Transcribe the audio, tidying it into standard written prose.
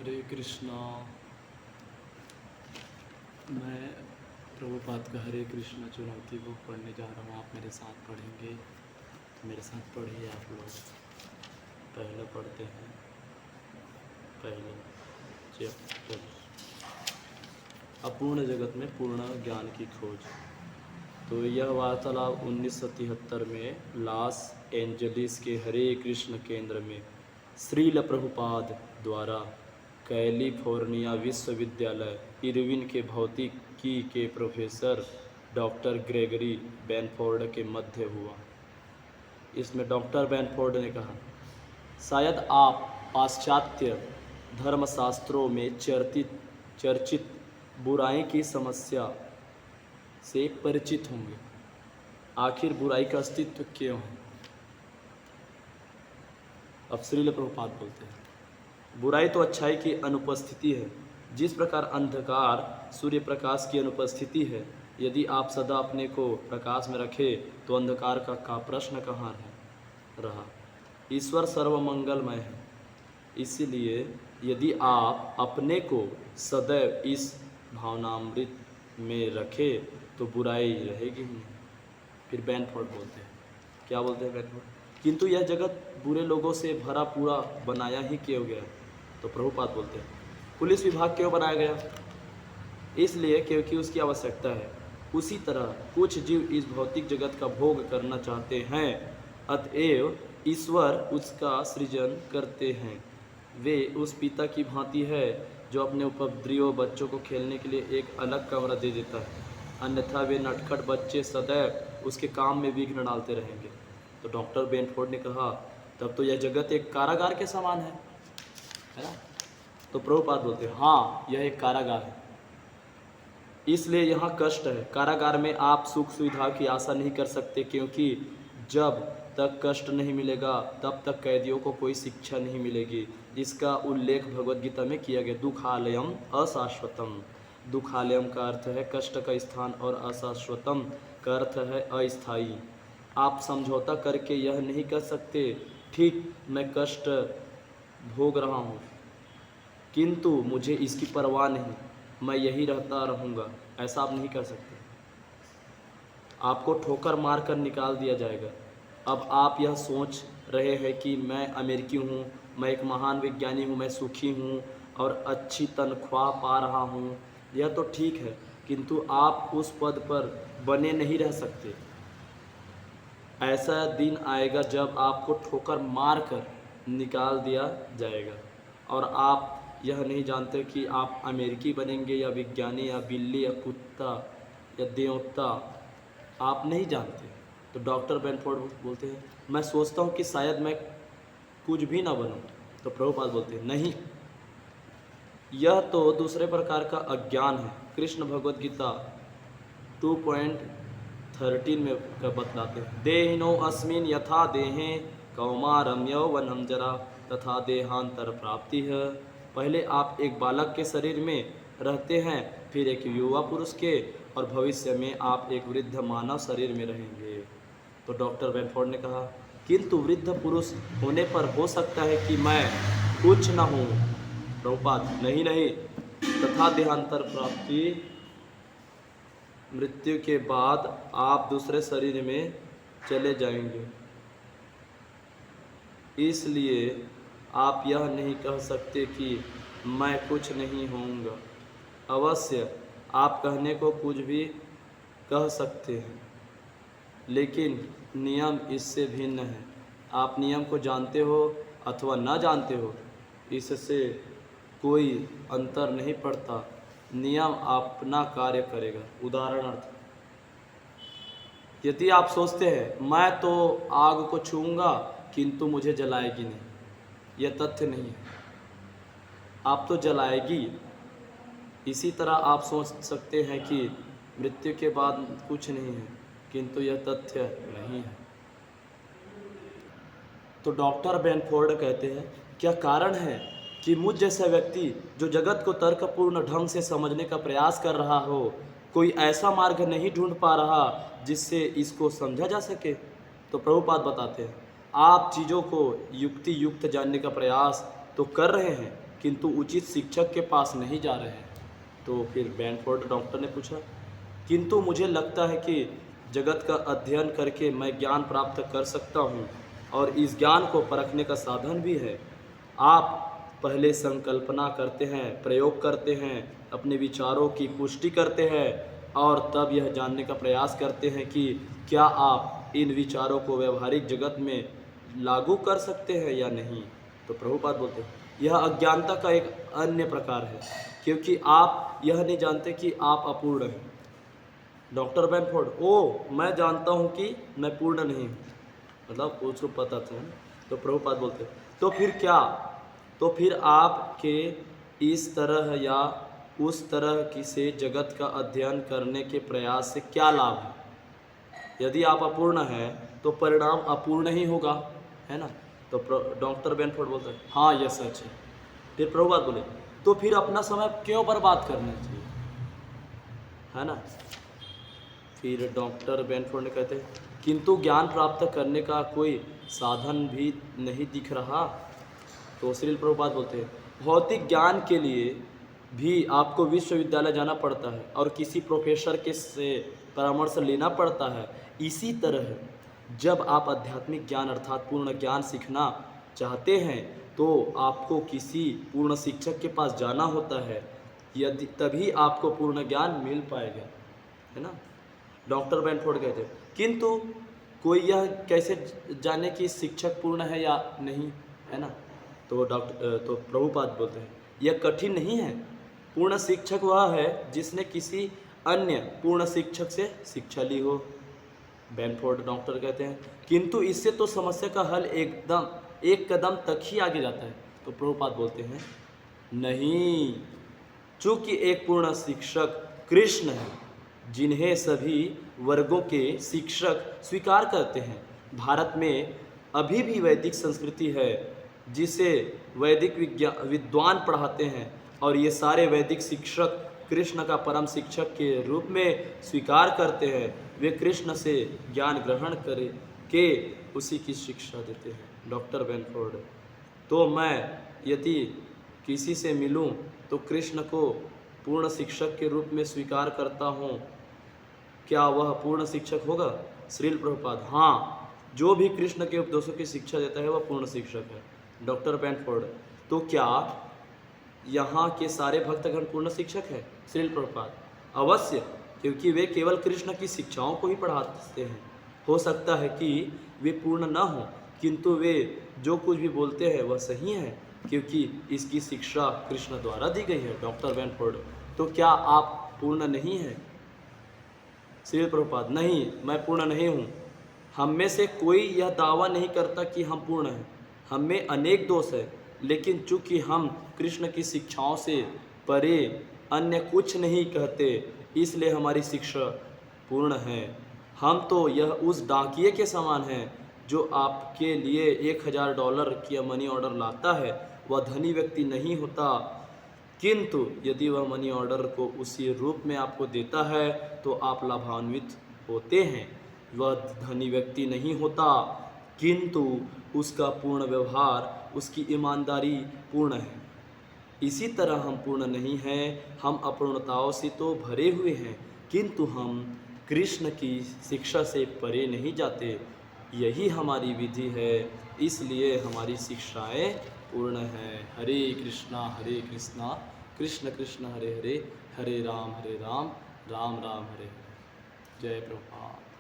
हरे कृष्णा। मैं प्रभुपाद का हरे कृष्णा चुनौती बुक पढ़ने जा रहा हूँ। आप मेरे साथ पढ़ेंगे तो मेरे साथ पढ़िए आप लोग। पहले पढ़ते हैं, पहला चैप्टर, अपूर्ण जगत में पूर्ण ज्ञान की खोज। तो यह वार्तालाप 1973 में लॉस एंजलिस के हरे कृष्ण केंद्र में श्रील प्रभुपाद द्वारा कैलिफोर्निया विश्वविद्यालय इरविन के भौतिकी के प्रोफेसर डॉक्टर ग्रेगरी बैनफोर्ड के मध्य हुआ। इसमें डॉक्टर बैनफोर्ड ने कहा, शायद आप पाश्चात्य धर्मशास्त्रों में चर्चित बुराई की समस्या से परिचित होंगे। आखिर बुराई का अस्तित्व क्यों है? अब श्रील प्रभुपाद बोलते हैं, बुराई तो अच्छाई की अनुपस्थिति है। जिस प्रकार अंधकार सूर्य प्रकाश की अनुपस्थिति है, यदि आप सदा अपने को प्रकाश में रखें तो अंधकार का प्रश्न कहाँ रहा। ईश्वर सर्वमंगलमय है, इसलिए यदि आप अपने को सदैव इस भावनामृत में रखें तो बुराई रहेगी ही नहीं। फिर बैनफोर्ड बोलते हैं, क्या बोलते हैं बैनफोर्ड? किंतु यह जगत बुरे लोगों से भरा पूरा बनाया ही क्यों गया? तो प्रभुपाद बोलते हैं, पुलिस विभाग क्यों बनाया गया? इसलिए क्योंकि उसकी आवश्यकता है। उसी तरह कुछ जीव इस भौतिक जगत का भोग करना चाहते हैं, अतएव ईश्वर उसका सृजन करते हैं। वे उस पिता की भांति है जो अपने उपद्रवी बच्चों को खेलने के लिए एक अलग कमरा दे देता है, अन्यथा वे नटखट बच्चे सदैव उसके काम में विघ्न डालते रहेंगे। तो डॉक्टर बैनफोर्ड ने कहा, तब तो यह जगत एक कारागार के समान है ना? तो प्रभुपाद बोलते हैं, हाँ, यह एक कारागार है, इसलिए यहाँ कष्ट है। कारागार में आप सुख सुविधा की आशा नहीं कर सकते, क्योंकि जब तक कष्ट नहीं मिलेगा तब तक कैदियों को कोई शिक्षा नहीं मिलेगी। इसका उल्लेख भगवद गीता में किया गया। दुखालयम अशाश्वतम। दुखालयम का अर्थ है कष्ट का स्थान और अशाश्वतम का अर्थ है अस्थायी। आप समझौता करके यह नहीं कर सकते, ठीक, मैं कष्ट भोग रहा हूँ किंतु मुझे इसकी परवाह नहीं, मैं यही रहता रहूँगा। ऐसा आप नहीं कर सकते। आपको ठोकर मार कर निकाल दिया जाएगा। अब आप यह सोच रहे हैं कि मैं अमेरिकी हूँ, मैं एक महान विज्ञानी हूँ, मैं सुखी हूँ और अच्छी तनख्वाह पा रहा हूँ। यह तो ठीक है, किंतु आप उस पद पर बने नहीं रह सकते। ऐसा दिन आएगा जब आपको ठोकर मार कर निकाल दिया जाएगा और आप यह नहीं जानते कि आप अमेरिकी बनेंगे या विज्ञानी या बिल्ली या कुत्ता या देवता, आप नहीं जानते। तो डॉक्टर बैनफोर्ड बोलते हैं, मैं सोचता हूँ कि शायद मैं कुछ भी ना बनूं। तो प्रभुपाद बोलते हैं, नहीं, यह तो दूसरे प्रकार का अज्ञान है। कृष्ण भगवद गीता 2.13 में बतलाते हैं, देहिनो अस्मिन यथा देहे कौमारम यौवनम जरा तथा देहांतर प्राप्ति है। पहले आप एक बालक के शरीर में रहते हैं, फिर एक युवा पुरुष के, और भविष्य में आप एक वृद्ध मानव शरीर में रहेंगे। तो डॉक्टर बैनफोर्ड ने कहा, किंतु वृद्ध पुरुष होने पर हो सकता है कि मैं कुछ न हूँ। प्रभुपाद, नहीं नहीं, तथा देहांतर प्राप्ति, मृत्यु के बाद आप दूसरे शरीर में चले जाएंगे, इसलिए आप यह नहीं कह सकते कि मैं कुछ नहीं होऊंगा। अवश्य आप कहने को कुछ भी कह सकते हैं, लेकिन नियम इससे भिन्न है। आप नियम को जानते हो अथवा न जानते हो, इससे कोई अंतर नहीं पड़ता। नियम अपना कार्य करेगा। उदाहरणार्थ, यदि आप सोचते हैं मैं तो आग को छूऊंगा किंतु मुझे जलाएगी नहीं, यह तथ्य नहीं है, आप तो जलाएगी। इसी तरह आप सोच सकते हैं कि मृत्यु के बाद कुछ नहीं है, किंतु यह तथ्य नहीं है। तो डॉक्टर बैनफोर्ड कहते हैं, क्या कारण है कि मुझ जैसा व्यक्ति जो जगत को तर्कपूर्ण ढंग से समझने का प्रयास कर रहा हो, कोई ऐसा मार्ग नहीं ढूंढ पा रहा जिससे इसको समझा जा सके? तो प्रभुपाद बताते हैं, आप चीज़ों को युक्ति युक्त जानने का प्रयास तो कर रहे हैं, किंतु उचित शिक्षक के पास नहीं जा रहे हैं। तो फिर बैंडफोर्ड डॉक्टर ने पूछा, किंतु मुझे लगता है कि जगत का अध्ययन करके मैं ज्ञान प्राप्त कर सकता हूँ और इस ज्ञान को परखने का साधन भी है। आप पहले संकल्पना करते हैं, प्रयोग करते हैं, अपने विचारों की पुष्टि करते हैं और तब यह जानने का प्रयास करते हैं कि क्या आप इन विचारों को व्यवहारिक जगत में लागू कर सकते हैं या नहीं। तो प्रभुपाद बोलते हैं, यह अज्ञानता का एक अन्य प्रकार है, क्योंकि आप यह नहीं जानते कि आप अपूर्ण हैं। डॉक्टर बैंडफोर्ड, मैं जानता हूँ कि मैं पूर्ण नहीं हूँ, मतलब उसको पता था। तो प्रभुपाद बोलते हैं, तो फिर क्या, तो फिर आपके इस तरह या उस तरह की से जगत का अध्ययन करने के प्रयास से क्या लाभ है? यदि आप अपूर्ण हैं तो परिणाम अपूर्ण ही होगा, है ना। तो डॉक्टर बेनफोर्ड बोलते हैं, हाँ यह सच है। फिर प्रभुपाद बोले, तो फिर अपना समय क्यों बर्बाद करना चाहिए, है ना। फिर डॉक्टर बेनफोर्ड ने कहते हैं, किंतु ज्ञान प्राप्त करने का कोई साधन भी नहीं दिख रहा। तो श्रील प्रभुपाद बोलते हैं, भौतिक ज्ञान के लिए भी आपको विश्वविद्यालय जाना पड़ता है और किसी प्रोफेसर के से परामर्श लेना पड़ता है। इसी तरह जब आप आध्यात्मिक ज्ञान अर्थात पूर्ण ज्ञान सीखना चाहते हैं तो आपको किसी पूर्ण शिक्षक के पास जाना होता है, यदि तभी आपको पूर्ण ज्ञान मिल पाएगा, है ना। डॉक्टर बेनफोर्ड कहते हैं, किंतु कोई यह कैसे जाने कि शिक्षक पूर्ण है या नहीं, है ना। तो प्रभुपाद बोलते हैं, यह कठिन नहीं है। पूर्ण शिक्षक वह है जिसने किसी अन्य पूर्ण शिक्षक से शिक्षा ली हो। बेनफोर्ड डॉक्टर कहते हैं, किंतु इससे तो समस्या का हल एक कदम तक ही आगे जाता है। तो प्रभुपाद बोलते हैं, नहीं, चूंकि एक पूर्ण शिक्षक कृष्ण है जिन्हें सभी वर्गों के शिक्षक स्वीकार करते हैं। भारत में अभी भी वैदिक संस्कृति है जिसे वैदिक विद्वान पढ़ाते हैं और ये सारे वैदिक शिक्षक कृष्ण का परम शिक्षक के रूप में स्वीकार करते हैं। वे कृष्ण से ज्ञान ग्रहण करके उसी की शिक्षा देते हैं। डॉक्टर बेनफोर्ड, तो मैं यदि किसी से मिलूं तो कृष्ण को पूर्ण शिक्षक के रूप में स्वीकार करता हूँ, क्या वह पूर्ण शिक्षक होगा? श्रील प्रभुपाद, हाँ, जो भी कृष्ण के उपदेशों की शिक्षा देता है वह पूर्ण शिक्षक है। डॉक्टर बेनफोर्ड, तो क्या यहाँ के सारे भक्तगण पूर्ण शिक्षक हैं? श्रील प्रभुपाद, अवश्य, क्योंकि वे केवल कृष्ण की शिक्षाओं को ही पढ़ाते हैं। हो सकता है कि वे पूर्ण न हों, किंतु वे जो कुछ भी बोलते हैं वह सही है, क्योंकि इसकी शिक्षा कृष्ण द्वारा दी गई है। डॉक्टर बेनफोर्ड, तो क्या आप पूर्ण नहीं हैं? श्रील प्रभुपाद, नहीं, मैं पूर्ण नहीं हूँ। हम में से कोई यह दावा नहीं करता कि हम पूर्ण हैं। हम में अनेक दोष है, लेकिन चूंकि हम कृष्ण की शिक्षाओं से परे अन्य कुछ नहीं कहते, इसलिए हमारी शिक्षा पूर्ण है। हम तो यह उस डाकिये के समान हैं जो आपके लिए $1000 की मनी ऑर्डर लाता है। वह धनी व्यक्ति नहीं होता, किंतु यदि वह मनी ऑर्डर को उसी रूप में आपको देता है तो आप लाभान्वित होते हैं। वह धनी व्यक्ति नहीं होता, किंतु उसका पूर्ण व्यवहार, उसकी ईमानदारी पूर्ण है। इसी तरह हम पूर्ण नहीं हैं, हम अपूर्णताओं से तो भरे हुए हैं, किंतु हम कृष्ण की शिक्षा से परे नहीं जाते। यही हमारी विधि है, इसलिए हमारी शिक्षाएं पूर्ण हैं। हरे कृष्णा कृष्ण कृष्ण हरे हरे, हरे राम राम राम हरे हरे। जय प्रभुपाद।